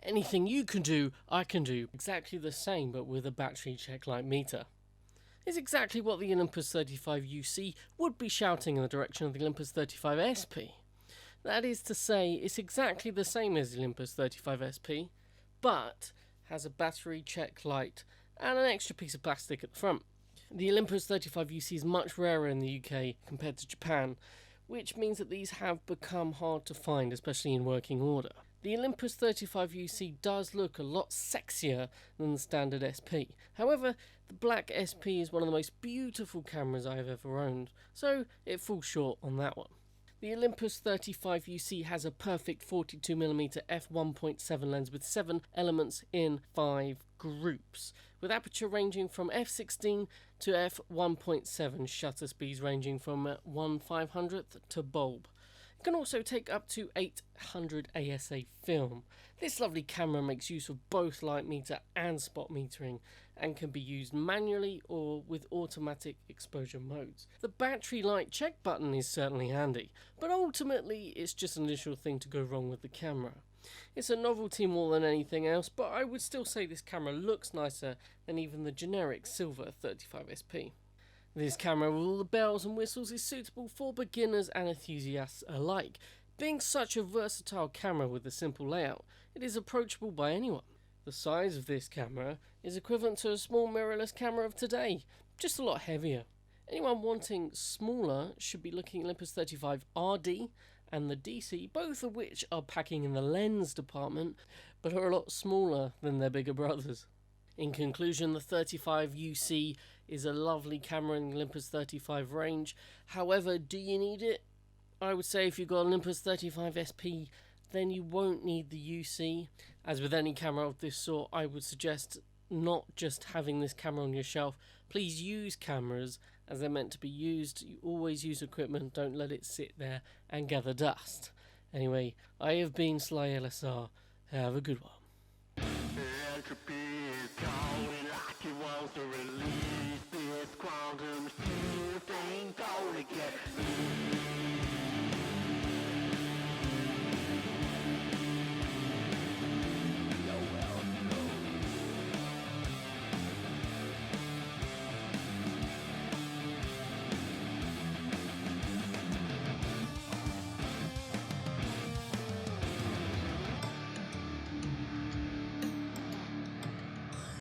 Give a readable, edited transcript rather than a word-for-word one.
Anything you can do, I can do. Exactly the same, but with a battery check light meter. Is exactly what the Olympus 35 UC would be shouting in the direction of the Olympus 35 SP. That is to say, it's exactly the same as the Olympus 35 SP, but has a battery check light and an extra piece of plastic at the front. The Olympus 35 UC is much rarer in the UK compared to Japan, which means that these have become hard to find, especially in working order. The Olympus 35 UC does look a lot sexier than the standard SP. However, the black SP is one of the most beautiful cameras I have ever owned, so it falls short on that one. The Olympus 35 UC has a perfect 42mm f1.7 lens with 7 elements in 5 groups, with aperture ranging from f16 to f1.7, shutter speeds ranging from 1/500th to bulb. It can also take up to 800 ASA film. This lovely camera makes use of both light meter and spot metering and can be used manually or with automatic exposure modes. The battery light check button is certainly handy, but ultimately it's just an initial thing to go wrong with the camera. It's a novelty more than anything else, but I would still say this camera looks nicer than even the generic silver 35 SP. This camera with all the bells and whistles is suitable for beginners and enthusiasts alike. Being such a versatile camera with a simple layout, it is approachable by anyone. The size of this camera is equivalent to a small mirrorless camera of today, just a lot heavier. Anyone wanting smaller should be looking at Olympus 35 RD and the DC, both of which are packing in the lens department, but are a lot smaller than their bigger brothers. In conclusion, the 35 UC is a lovely camera in the Olympus 35 range. However, do you need it? I would say if you've got Olympus 35 SP, then you won't need the UC. As with any camera of this sort, I would suggest not just having this camera on your shelf. Please use cameras as they're meant to be used. You always use equipment, don't let it sit there and gather dust. Anyway, I have been Slyelessar. Have a good one. Entropy is calling like it wants to release this quantum